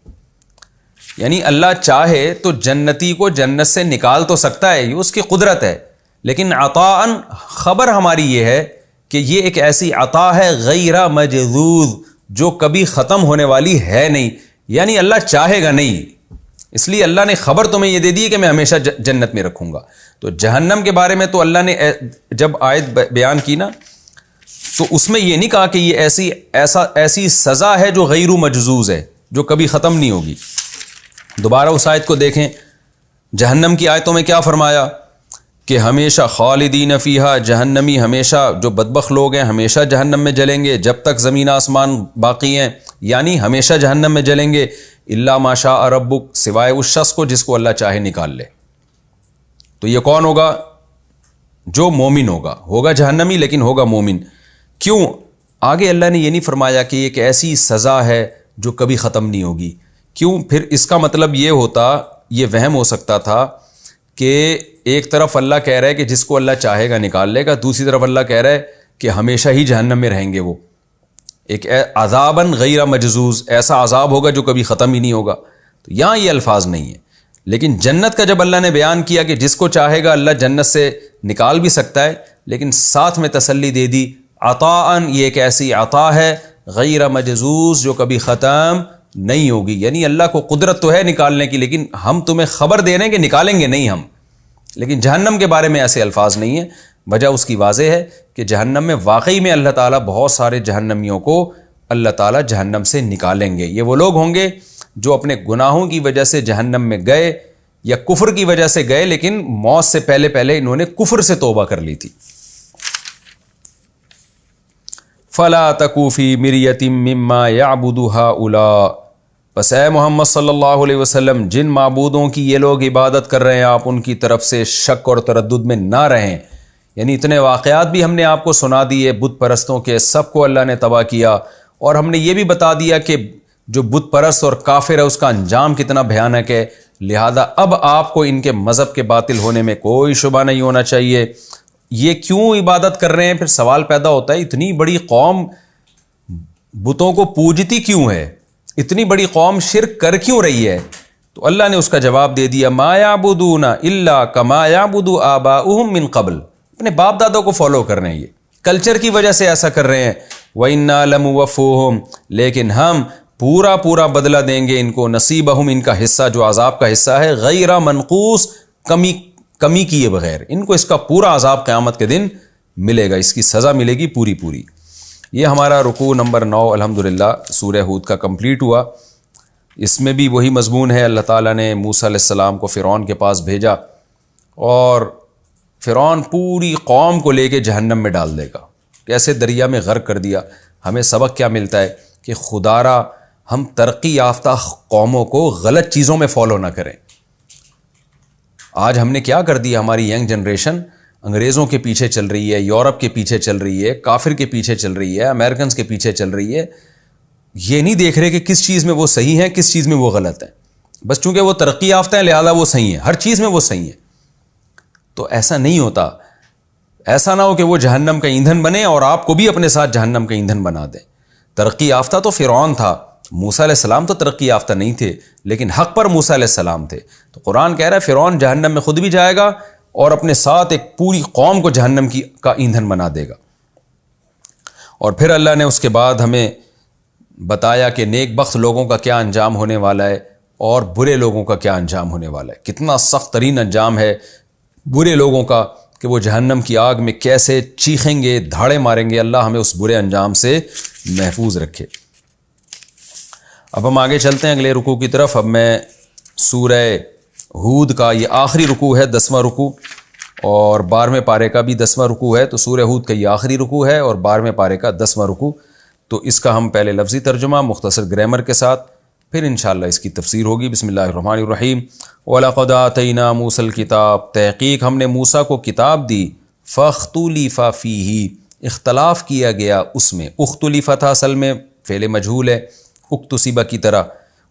یعنی اللہ چاہے تو جنتی کو جنت سے نکال تو سکتا ہے، یہ اس کی قدرت ہے. لیکن عطاءً خبر ہماری یہ ہے کہ یہ ایک ایسی عطا ہے غیر مجزوز، جو کبھی ختم ہونے والی ہے نہیں، یعنی اللہ چاہے گا نہیں. اس لیے اللہ نے خبر تمہیں یہ دے دی کہ میں ہمیشہ جنت میں رکھوں گا. تو جہنم کے بارے میں تو اللہ نے جب آیت بیان کی نا تو اس میں یہ نہیں کہا کہ یہ ایسی سزا ہے جو غیر مجزوز ہے، جو کبھی ختم نہیں ہوگی. دوبارہ اس آیت کو دیکھیں، جہنم کی آیتوں میں کیا فرمایا کہ ہمیشہ خالدین فیہا، جہنمی ہمیشہ، جو بدبخت لوگ ہیں ہمیشہ جہنم میں جلیں گے جب تک زمین آسمان باقی ہیں، یعنی ہمیشہ جہنم میں جلیں گے. الا ما شاء ربک، سوائے اس شخص کو جس کو اللہ چاہے نکال لے. تو یہ کون ہوگا؟ جو مومن ہوگا جہنمی لیکن ہوگا مومن. کیوں؟ آگے اللہ نے یہ نہیں فرمایا کہ ایک ایسی سزا ہے جو کبھی ختم نہیں ہوگی. کیوں؟ پھر اس کا مطلب یہ ہوتا، یہ وہم ہو سکتا تھا کہ ایک طرف اللہ کہہ رہا ہے کہ جس کو اللہ چاہے گا نکال لے گا، دوسری طرف اللہ کہہ رہا ہے کہ ہمیشہ ہی جہنم میں رہیں گے. وہ ایک عذاباً غیر مجزوز، ایسا عذاب ہوگا جو کبھی ختم ہی نہیں ہوگا. تو یہاں یہ الفاظ نہیں ہیں. لیکن جنت کا جب اللہ نے بیان کیا کہ جس کو چاہے گا اللہ جنت سے نکال بھی سکتا ہے، لیکن ساتھ میں تسلی دے دی عطاءً، یہ ایک ایسی عطا ہے غیر مجزوز جو کبھی ختم نہیں ہوگی. یعنی اللہ کو قدرت تو ہے نکالنے کی، لیکن ہم تمہیں خبر دے رہے ہیں کہ نکالیں گے نہیں ہم. لیکن جہنم کے بارے میں ایسے الفاظ نہیں ہیں. وجہ اس کی واضح ہے کہ جہنم میں واقعی میں اللہ تعالیٰ بہت سارے جہنمیوں کو اللہ تعالیٰ جہنم سے نکالیں گے. یہ وہ لوگ ہوں گے جو اپنے گناہوں کی وجہ سے جہنم میں گئے یا کفر کی وجہ سے گئے، لیکن موت سے پہلے انہوں نے کفر سے توبہ کر لی تھی. فَلَا تَكُ فِي مِرْيَةٍ مِّمَّا يَعْبُدُ هَؤُلَاءِ، بس اے محمد صلی اللہ علیہ وسلم، جن معبودوں کی یہ لوگ عبادت کر رہے ہیں آپ ان کی طرف سے شک اور تردد میں نہ رہیں. یعنی اتنے واقعات بھی ہم نے آپ کو سنا دیے بت پرستوں کے، سب کو اللہ نے تباہ کیا، اور ہم نے یہ بھی بتا دیا کہ جو بت پرست اور کافر ہے اس کا انجام کتنا بھیانک ہے. لہذا اب آپ کو ان کے مذہب کے باطل ہونے میں کوئی شبہ نہیں ہونا چاہیے. یہ کیوں عبادت کر رہے ہیں؟ پھر سوال پیدا ہوتا ہے اتنی بڑی قوم بتوں کو پوجتی کیوں ہے؟ اتنی بڑی قوم شرک کر کیوں رہی ہے؟ تو اللہ نے اس کا جواب دے دیا، ما یعبدون الا کما یعبد آباؤہم من قبل. اپنے باپ دادوں کو فالو کر رہے ہیں، یہ کلچر کی وجہ سے ایسا کر رہے ہیں. وَإِنَّا لَمُوَفُّوهُمْ، لیکن ہم پورا بدلہ دیں گے ان کو، نصیبہم، ان کا حصہ جو عذاب کا حصہ ہے، غیر منقوص، کمی کیے بغیر. ان کو اس کا پورا عذاب قیامت کے دن ملے گا، اس کی سزا ملے گی پوری. یہ ہمارا رکوع نمبر 9 الحمدللہ سورہ ہود کا کمپلیٹ ہوا. اس میں بھی وہی مضمون ہے، اللہ تعالیٰ نے موسیٰ علیہ السلام کو فرعون کے پاس بھیجا اور فرعون پوری قوم کو لے کے جہنم میں ڈال دے گا، کیسے دریا میں غرق کر دیا. ہمیں سبق کیا ملتا ہے کہ خدا را ہم ترقی یافتہ قوموں کو غلط چیزوں میں فالو نہ کریں. آج ہم نے کیا کر دیا، ہماری ینگ جنریشن انگریزوں کے پیچھے چل رہی ہے، یورپ کے پیچھے چل رہی ہے، کافر کے پیچھے چل رہی ہے، امریکنز کے پیچھے چل رہی ہے، یہ نہیں دیکھ رہے کہ کس چیز میں وہ صحیح ہیں، کس چیز میں وہ غلط ہیں، بس چونکہ وہ ترقی یافتہ ہیں لہذا وہ صحیح ہیں، ہر چیز میں وہ صحیح ہیں۔ تو ایسا نہیں ہوتا، ایسا نہ ہو کہ وہ جہنم کا ایندھن بنے اور آپ کو بھی اپنے ساتھ جہنم کا ایندھن بنا دیں۔ ترقی یافتہ تو فرعون تھا، موسیٰ علیہ السلام تو ترقی یافتہ نہیں تھے، لیکن حق پر موسیٰ علیہ السلام تھے۔ تو قرآن کہہ رہا ہے فرعون جہنم میں خود بھی جائے گا اور اپنے ساتھ ایک پوری قوم کو جہنم کا ایندھن بنا دے گا۔ اور پھر اللہ نے اس کے بعد ہمیں بتایا کہ نیک بخت لوگوں کا کیا انجام ہونے والا ہے اور برے لوگوں کا کیا انجام ہونے والا ہے۔ کتنا سخت ترین انجام ہے برے لوگوں کا کہ وہ جہنم کی آگ میں کیسے چیخیں گے، دھاڑے ماریں گے۔ اللہ ہمیں اس برے انجام سے محفوظ رکھے۔ اب ہم آگے چلتے ہیں اگلے رکوع کی طرف۔ اب میں سورہ ہود کا یہ آخری رکوع ہے، 10واں رکوع، اور 12ویں پارے کا بھی 10واں رکوع ہے، تو سورہ ہود کا یہ آخری رکوع ہے اور 12ویں پارے کا 10واں رکوع۔ تو اس کا ہم پہلے لفظی ترجمہ مختصر گرامر کے ساتھ، پھر انشاءاللہ اس کی تفسیر ہوگی۔ بسم اللہ الرحمن الرحیم۔ وَلَقَدْ آتَيْنَا مُوسَى الْكِتَابَ، تحقیق ہم نے موسیٰ کو کتاب دی، فَاخْتُلِفَ فِيهِ، اختلاف کیا گیا اس میں۔ اختلف تھا اصل میں فعل مجہول ہے، اکتسبہ کی طرح،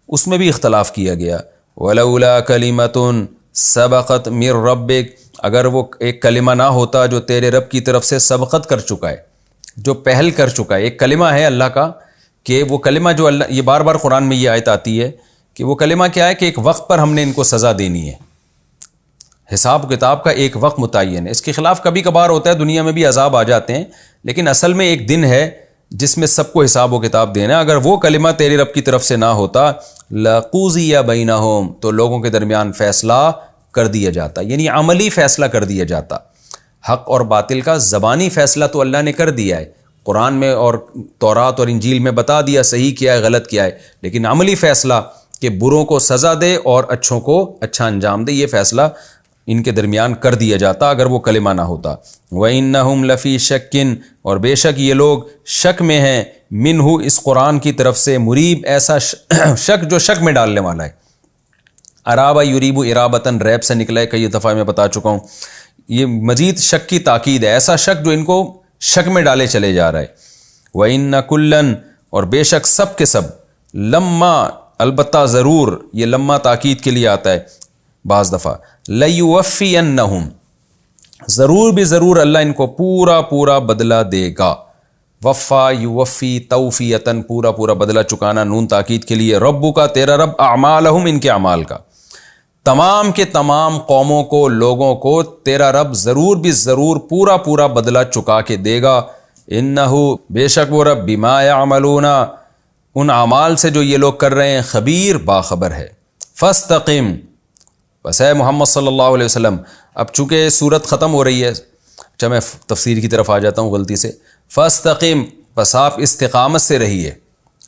اس میں بھی اختلاف کیا گیا۔ وَلَوْلَا كَلِمَةٌ سَبَقَتْ مِن رَبِّكَ، اگر وہ ایک کلمہ نہ ہوتا جو تیرے رب کی طرف سے سبقت کر چکا ہے، جو پہل کر چکا ہے۔ ایک کلمہ ہے اللہ کا کہ وہ کلمہ جو اللہ، یہ بار بار قرآن میں یہ آیت آتی ہے کہ وہ کلمہ کیا ہے کہ ایک وقت پر ہم نے ان کو سزا دینی ہے، حساب کتاب کا ایک وقت متعین ہے۔ اس کے خلاف کبھی کبھار ہوتا ہے، دنیا میں بھی عذاب آ جاتے ہیں، لیکن اصل میں ایک دن ہے جس میں سب کو حساب و کتاب دینا ہے۔ اگر وہ کلمہ تیرے رب کی طرف سے نہ ہوتا، لَقُضِيَ بَيْنَهُمْ، تو لوگوں کے درمیان فیصلہ کر دیا جاتا، یعنی عملی فیصلہ کر دیا جاتا۔ حق اور باطل کا زبانی فیصلہ تو اللہ نے کر دیا ہے قرآن میں اور تورات اور انجیل میں بتا دیا صحیح کیا ہے غلط کیا ہے، لیکن عملی فیصلہ کہ بروں کو سزا دے اور اچھوں کو اچھا انجام دے، یہ فیصلہ ان کے درمیان کر دیا جاتا اگر وہ کلمہ نہ ہوتا۔ وَإِنَّهُمْ لَفِي شَكٍّ، اور بے شک یہ لوگ شک میں ہیں، منہ اس قرآن کی طرف سے، مریب ایسا شک جو شک میں ڈالنے والا ہے۔ ارابہ یریب ارابتاً ریب سے نکلا ہے، کئی دفعہ میں بتا چکا ہوں۔ یہ مزید شک کی تاکید ہے، ایسا شک جو ان کو شک میں ڈالے چلے جا رہا ہے۔ وَإِنَّ كُلًّا، اور بے شک سب کے سب، لما، البتہ ضرور، یہ لما تاکید کے لیے آتا ہے بعض دفعہ، لَيُوَفِّيَنَّهُمْ، ضرور بھی ضرور اللہ ان کو پورا پورا بدلہ دے گا۔ وفا یوفی توفیتاً، پورا پورا بدلہ چکانا، نون تاکید کے لیے۔ ربو کا، تیرا رب، اعمالہم، ان کے اعمال کا، تمام کے تمام قوموں کو، لوگوں کو تیرا رب ضرور بھی ضرور پورا پورا بدلہ چکا کے دے گا۔ انہو، بے شک وہ رب، بما یعملون، ان اعمال سے جو یہ لوگ کر رہے ہیں، خبیر، باخبر ہے۔ فاستقم، بس ہے محمد صلی اللہ علیہ وسلم، اب چونکہ صورت ختم ہو رہی ہے، اچھا میں تفسیر کی طرف آ جاتا ہوں غلطی سے۔ فاستقم، بس آپ استقامت سے رہیے،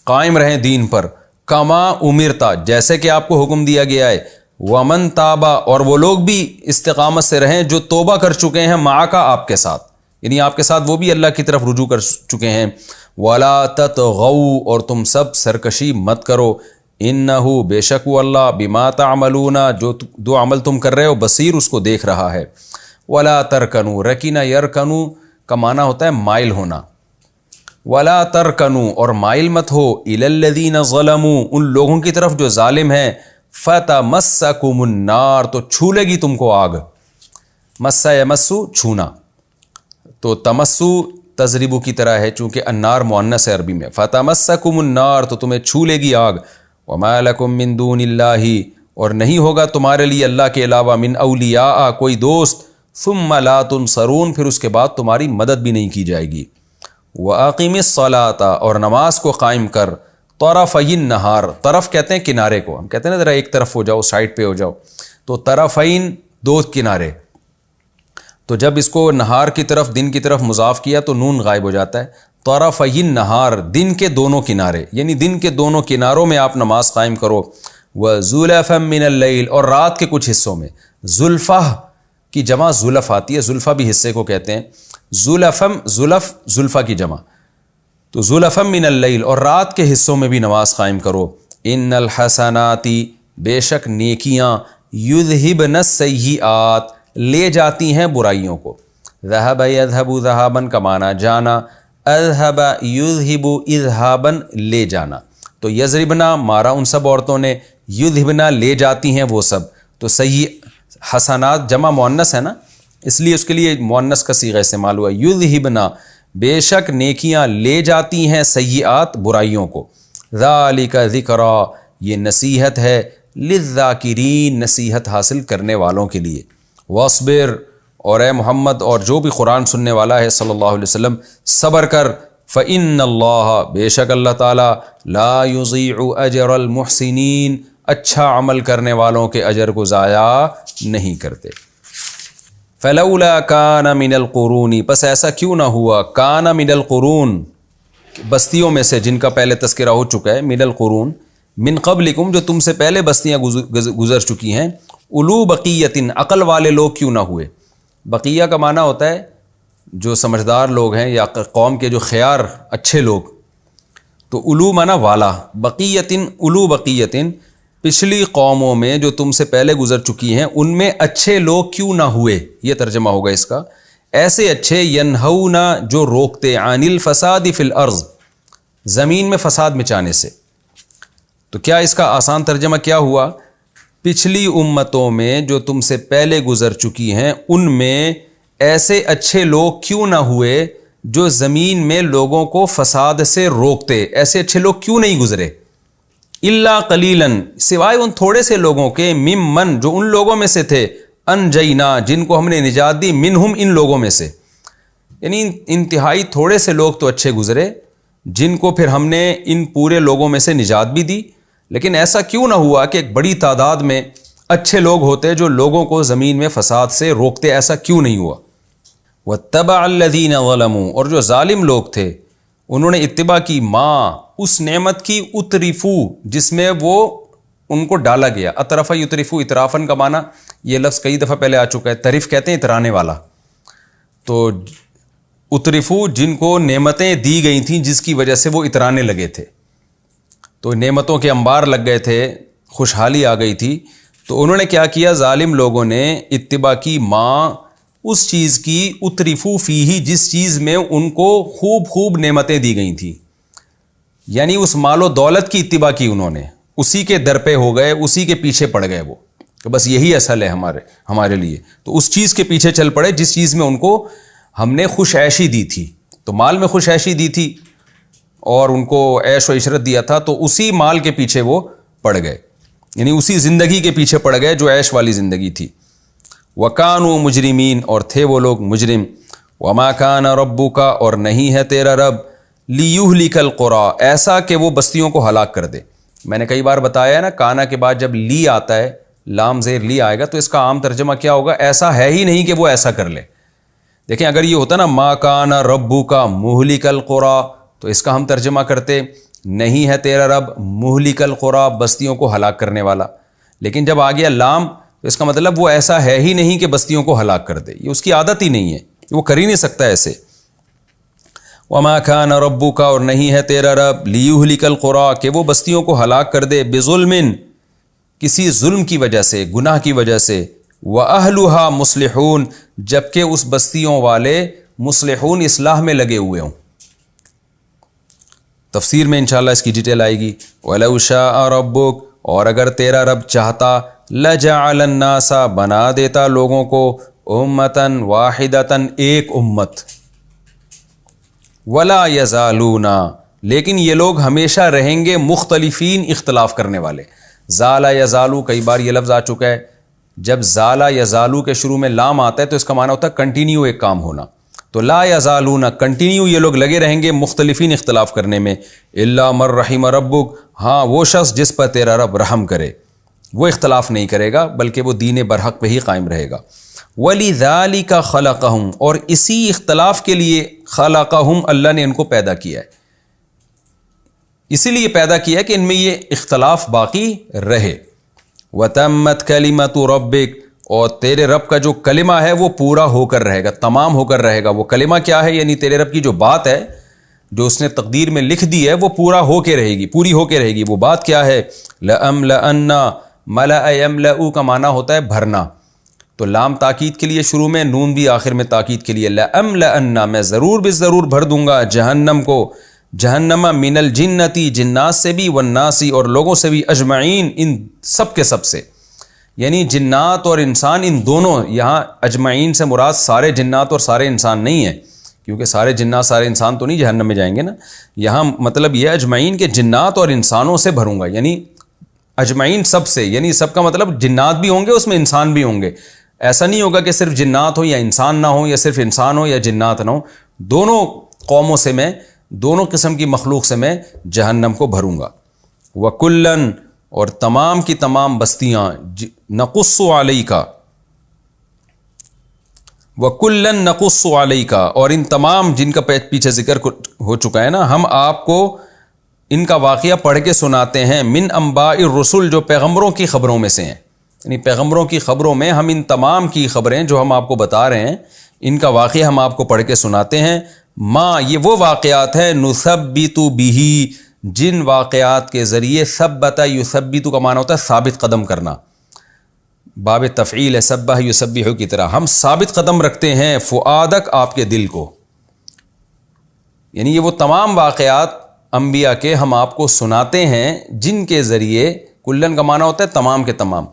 قائم رہیں دین پر، کما امرتا، جیسے کہ آپ کو حکم دیا گیا ہے۔ ومن تابا، اور وہ لوگ بھی استقامت سے رہیں جو توبہ کر چکے ہیں، معاکا، آپ کے ساتھ، یعنی آپ کے ساتھ وہ بھی اللہ کی طرف رجوع کر چکے ہیں۔ ولا تطغوا، اور تم سب سرکشی مت کرو۔ انہو، بے شک وہ اللہ، بما تعملون، جو عمل تم کر رہے ہو، بصیر، اس کو دیکھ رہا ہے۔ ولا ترکنوا، رکینا یرکنو کا معنی ہوتا ہے مائل ہونا۔ ولا ترکنوا، اور مائل مت ہو، الی الذین ظلموا، ان لوگوں کی طرف جو ظالم ہیں، فتمسکم النار، تو چھو لے گی تم کو آگ۔ مسا یمسو، چھونا، تو تمسو تضریبو کی طرح ہے، چونکہ النار مؤنث ہے عربی میں۔ فتمسکم النار، تو تمہیں چھو لے گی آگ۔ وما لکم من دون اللہ، اور نہیں ہوگا تمہارے لیے اللہ کے علاوہ، من اولیاء، کوئی دوست، ثم لا تنصرون، پھر اس کے بعد تمہاری مدد بھی نہیں کی جائے گی۔ وَأَقِمِ الصَّلَاةَ، اور نماز کو قائم کر، طرفی النہار، طرف کہتے ہیں کنارے کو، ہم کہتے ہیں نا ذرا ایک طرف ہو جاؤ، سائڈ پہ ہو جاؤ، تو طرفین، دو کنارے، تو جب اس کو نہار کی طرف، دن کی طرف مضاف کیا تو نون غائب ہو جاتا ہے۔ طرفی النہار، دن کے دونوں کنارے، یعنی دن کے دونوں کناروں میں آپ نماز قائم کرو۔ وَزُلَفًا مِّنَ اللَّيْلِ، اور رات کے کچھ حصوں میں، زلفہ کی جمع زلف آتی ہے، زلفہ بھی حصے کو کہتے ہیں، زلفم، زلف، زلفہ کی جمع، تو زلفا من اللیل، اور رات کے حصوں میں بھی نماز قائم کرو۔ ان الحسنات، بے شک نیکیاں، یذہبن السیئات، لے جاتی ہیں برائیوں کو۔ ذہب یذہب ذہابن کا معنی جانا، اذہب یذہب اذہابن لے جانا، تو یضربنا مارا ان سب عورتوں نے، یذہبنا لے جاتی ہیں وہ سب، تو صحیح حسنات جمع مؤنث ہے نا، اس لیے اس کے لیے مؤنث کا صیغہ استعمال ہوا، یذہبنا بے شک نیکیاں لے جاتی ہیں سیئات برائیوں کو، ذالک ذکرا یہ نصیحت ہے، للذاکرین نصیحت حاصل کرنے والوں کے لیے، واصبر اور اے محمد اور جو بھی قرآن سننے والا ہے صلی اللہ علیہ وسلم صبر کر، فإن اللہ بے شک اللہ تعالیٰ لا یضیع اجر المحسنین اچھا عمل کرنے والوں کے اجر کو ضائع نہیں کرتے۔ فلولا کان من القرون پس ایسا کیوں نہ ہوا، کان من القرون بستیوں میں سے جن کا پہلے تذکرہ ہو چکا ہے، من القرون من قبلکم جو تم سے پہلے بستیاں گزر چکی ہیں، اولو بقیت عقل والے لوگ کیوں نہ ہوئے۔ بقیہ کا معنی ہوتا ہے جو سمجھدار لوگ ہیں یا قوم کے جو خیار اچھے لوگ، تو اولو معنی والا، بقیتن اولو بقیتن پچھلی قوموں میں جو تم سے پہلے گزر چکی ہیں ان میں اچھے لوگ کیوں نہ ہوئے، یہ ترجمہ ہوگا اس کا، ایسے اچھے ینہونا جو روکتے، عن الفساد فی الارض زمین میں فساد مچانے سے۔ تو کیا اس کا آسان ترجمہ کیا ہوا، پچھلی امتوں میں جو تم سے پہلے گزر چکی ہیں ان میں ایسے اچھے لوگ کیوں نہ ہوئے جو زمین میں لوگوں کو فساد سے روکتے، ایسے اچھے لوگ کیوں نہیں گزرے، الا قلیلاً سوائے ان تھوڑے سے لوگوں کے، ممن جو ان لوگوں میں سے تھے، انجینا جن کو ہم نے نجات دی، منہم ان لوگوں میں سے، یعنی انتہائی تھوڑے سے لوگ تو اچھے گزرے جن کو پھر ہم نے ان پورے لوگوں میں سے نجات بھی دی۔ لیکن ایسا کیوں نہ ہوا کہ ایک بڑی تعداد میں اچھے لوگ ہوتے جو لوگوں کو زمین میں فساد سے روکتے، ایسا کیوں نہیں ہوا۔ وَاتَّبَعَ الَّذِينَ ظَلَمُوا اور جو ظالم لوگ تھے انہوں نے اتباع کی ماں اس نعمت کی، اترفو جس میں وہ ان کو ڈالا گیا، اطرف یطرفو اطرافن کا معنی یہ لفظ کئی دفعہ پہلے آ چکا ہے، طرف کہتے ہیں اترانے والا، تو اترفو جن کو نعمتیں دی گئی تھیں جس کی وجہ سے وہ اترانے لگے تھے، تو نعمتوں کے انبار لگ گئے تھے، خوشحالی آ گئی تھی، تو انہوں نے کیا کیا، ظالم لوگوں نے اتباع کی ماں اس چیز کی، اترفو فیہی جس چیز میں ان کو خوب نعمتیں دی گئی تھیں، یعنی اس مال و دولت کی اتباع کی انہوں نے، اسی کے در پہ ہو گئے، اسی کے پیچھے پڑ گئے وہ، کہ بس یہی اصل ہے ہمارے لیے، تو اس چیز کے پیچھے چل پڑے جس چیز میں ان کو ہم نے خوش عیشی دی تھی، تو مال میں خوش عیشی دی تھی اور ان کو عیش و عشرت دیا تھا، تو اسی مال کے پیچھے وہ پڑ گئے، یعنی اسی زندگی کے پیچھے پڑ گئے جو عیش والی زندگی تھی۔ وَكَانُوا مُجْرِمِينَ اور تھے وہ لوگ مجرم۔ وَمَا كَانَ رَبُّكَ اور نہیں ہے تیرا رب، لِيُهْلِكَ الْقُرَىٰ ایسا کہ وہ بستیوں کو ہلاک کر دے۔ میں نے کئی بار بتایا ہے نا، کانا کے بعد جب لی آتا ہے، لام زیر لی آئے گا تو اس کا عام ترجمہ کیا ہوگا، ایسا ہے ہی نہیں کہ وہ ایسا کر لے۔ دیکھیں اگر یہ ہوتا نا مَا كَانَ رَبُّكَ مُهْلِكَ الْقُرَىٰ تو اس کا ہم ترجمہ کرتے نہیں ہے تیرا رب مُهْلِكَ الْقُرَىٰ بستیوں کو ہلاک کرنے والا، لیکن جب آ گیا لام تو اس کا مطلب وہ ایسا ہے ہی نہیں کہ بستیوں کو ہلاک کر دے، یہ اس کی عادت ہی نہیں ہے، وہ کر ہی نہیں سکتا ایسے۔ وَمَا كَانَ رَبُّكَ اور نہیں ہے تیرا رب لِيُهْلِكَ الْقُرَىٰ کہ وہ بستیوں کو ہلاک کر دے، بِظُلْمٍ کسی ظلم کی وجہ سے، گناہ کی وجہ سے، وَأَهْلُهَا مُصْلِحُونَ جبکہ اس بستیوں والے مصلحون اصلاح میں لگے ہوئے ہوں۔ تفسیر میں انشاءاللہ اس کی ڈیٹیل آئے گی۔ وَلَوْ شَاءَ رَبُّكَ اور اگر تیرا رب چاہتا، لَجَعَلَ النَّاسَ بنا دیتا لوگوں کو، أُمَّةً وَاحِدَةً ایک امت، وَلَا يَزَالُونَ لیکن یہ لوگ ہمیشہ رہیں گے مختلفین اختلاف کرنے والے۔ زال یزالو کئی بار یہ لفظ آ چکا ہے، جب زال یزالو کے شروع میں لام آتا ہے تو اس کا معنی ہوتا ہے کنٹینیو ایک کام ہونا، تو لا یزالون کنٹینیو یہ لوگ لگے رہیں گے مختلفین اختلاف کرنے میں، الا من رحم ربک ہاں وہ شخص جس پر تیرا رب رحم کرے وہ اختلاف نہیں کرے گا بلکہ وہ دین برحق پہ ہی قائم رہے گا۔ وَلِذَالِكَ خَلَقَهُمْ اور اسی اختلاف کے لیے خَلَقَهُمْ اللہ نے ان کو پیدا کیا ہے، اسی لیے پیدا کیا ہے کہ ان میں یہ اختلاف باقی رہے۔ وَتَمَّتْ كَلِمَةُ رَبِّكَ اور تیرے رب کا جو کلمہ ہے وہ پورا ہو کر رہے گا، تمام ہو کر رہے گا۔ وہ کلمہ کیا ہے؟ یعنی تیرے رب کی جو بات ہے جو اس نے تقدیر میں لکھ دی ہے وہ پورا ہو کے رہے گی، پوری ہو کے رہے گی۔ وہ بات کیا ہے؟ لَأَمْلَأَنَّ مَلَأَ يَمْلَأُ کا معنی ہوتا ہے بھرنا، تو لام تاکید کے لیے شروع میں، نون بھی آخر میں تاکید کے لیے، لَأَمْلَأَنَّ میں ضرور ضرور بھر دوں گا جہنم کو، جہنم من الجنتی جنات سے بھی، والناسی اور لوگوں سے بھی، اجمعین ان سب کے سب سے، یعنی جنات اور انسان ان دونوں، یہاں اجمعین سے مراد سارے جنات اور سارے انسان نہیں ہیں، کیونکہ سارے جنات سارے انسان تو نہیں جہنم میں جائیں گے نا، یہاں مطلب یہ اجمعین کے جنات اور انسانوں سے بھروں گا، یعنی اجمعین سب سے، یعنی سب کا مطلب جنات بھی ہوں گے اس میں، انسان بھی ہوں گے، ایسا نہیں ہوگا کہ صرف جنات ہو یا انسان نہ ہو، یا صرف انسان ہو یا جنات نہ ہو، دونوں قوموں سے میں، دونوں قسم کی مخلوق سے میں جہنم کو بھروں گا۔ وَكُلًّا اور تمام کی تمام بستیاں، نقص علیک، وَكُلًّا نقص علیک، اور ان تمام جن کا پیچھے ذکر ہو چکا ہے نا، ہم آپ کو ان کا واقعہ پڑھ کے سناتے ہیں، من انباء الرسل جو پیغمبروں کی خبروں میں سے ہیں، یعنی پیغمبروں کی خبروں میں ہم ان تمام کی خبریں جو ہم آپ کو بتا رہے ہیں، ان کا واقعہ ہم آپ کو پڑھ کے سناتے ہیں، یہ وہ واقعات ہیں، نثبت بہ، جن واقعات کے ذریعے، ثبت یثبت کا معنی ہوتا ہے ثابت قدم کرنا، باب تفعیل ہے، سبح یسبح کی طرح، ہم ثابت قدم رکھتے ہیں فؤادک، آپ کے دل کو، یعنی یہ وہ تمام واقعات انبیاء کے ہم آپ کو سناتے ہیں جن کے ذریعے، کلن کا معنی ہوتا ہے تمام کے تمام،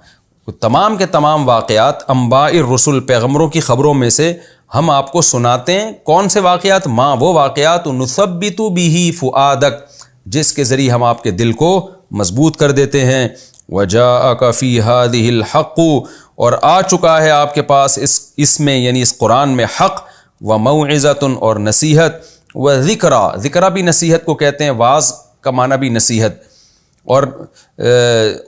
تمام کے تمام واقعات انباء الرسل پیغمبروں کی خبروں میں سے ہم آپ کو سناتے ہیں، کون سے واقعات؟ وہ واقعات، نثبت بہ فؤادک، جس کے ذریعے ہم آپ کے دل کو مضبوط کر دیتے ہیں، وجاءک فی ہذہ الحق، اور آ چکا ہے آپ کے پاس اس میں، یعنی اس قرآن میں، حق، وموعظۃ اور نصیحت، وذکرا، ذکرا بھی نصیحت کو کہتے ہیں، واعظ کا معنی بھی نصیحت، اور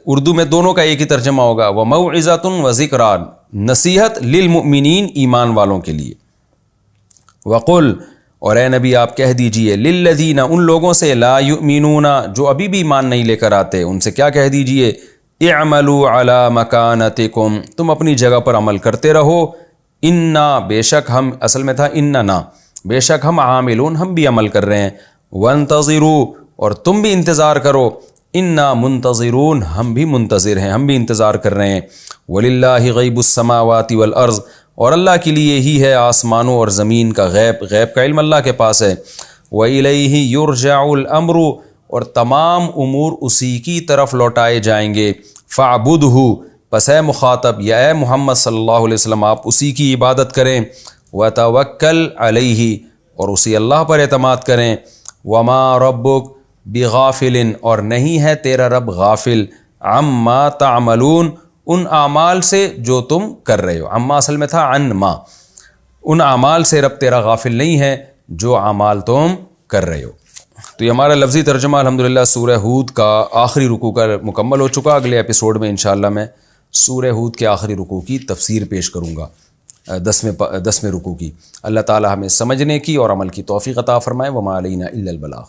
اردو میں دونوں کا ایک ہی ترجمہ ہوگا، وموعظۃ وذکرا، نصیحت للمؤمنین، ایمان والوں کے لیے، وقل، اور اے نبی آپ کہہ دیجئے، للذین، ان لوگوں سے، لا یؤمنون، جو ابھی بھی ایمان نہیں لے کر آتے، ان سے کیا کہہ دیجئے، اعملوا علی مکانتکم، تم اپنی جگہ پر عمل کرتے رہو، انا، بے شک ہم، اصل میں تھا اننا، بے شک ہم، عاملون، ہم بھی عمل کر رہے ہیں، وانتظروا، اور تم بھی انتظار کرو، انا منتظرون، ہم بھی منتظر ہیں، ہم بھی انتظار کر رہے ہیں، وللہ غیب السماوات والارض، اور اللہ کے لیے ہی ہے آسمانوں اور زمین کا غیب، غیب کا علم اللہ کے پاس ہے، وإلیہ یرجع الامر، اور تمام امور اسی کی طرف لوٹائے جائیں گے، فاعبدہ، پس اے مخاطب یا اے محمد صلی اللہ علیہ وسلم آپ اسی کی عبادت کریں، وتوکل علیہ، اور اسی اللہ پر اعتماد کریں، وما ربک بغافل، اور نہیں ہے تیرا رب غافل، عما تعملون، ان اعمال سے جو تم کر رہے ہو، عما اصل میں تھا عن ما، ان اعمال سے رب تیرا غافل نہیں ہے جو اعمال تم کر رہے ہو۔ تو یہ ہمارا لفظی ترجمہ الحمدللہ سورہ ہود کا آخری رکوع کا مکمل ہو چکا، اگلے ایپیسوڈ میں انشاءاللہ میں سورہ ہود کے آخری رکوع کی تفسیر پیش کروں گا، 10ویں رکوع کی۔ اللہ تعالی ہمیں سمجھنے کی اور عمل کی توفیق عطا فرمائے، وما علینا الا البلاغ۔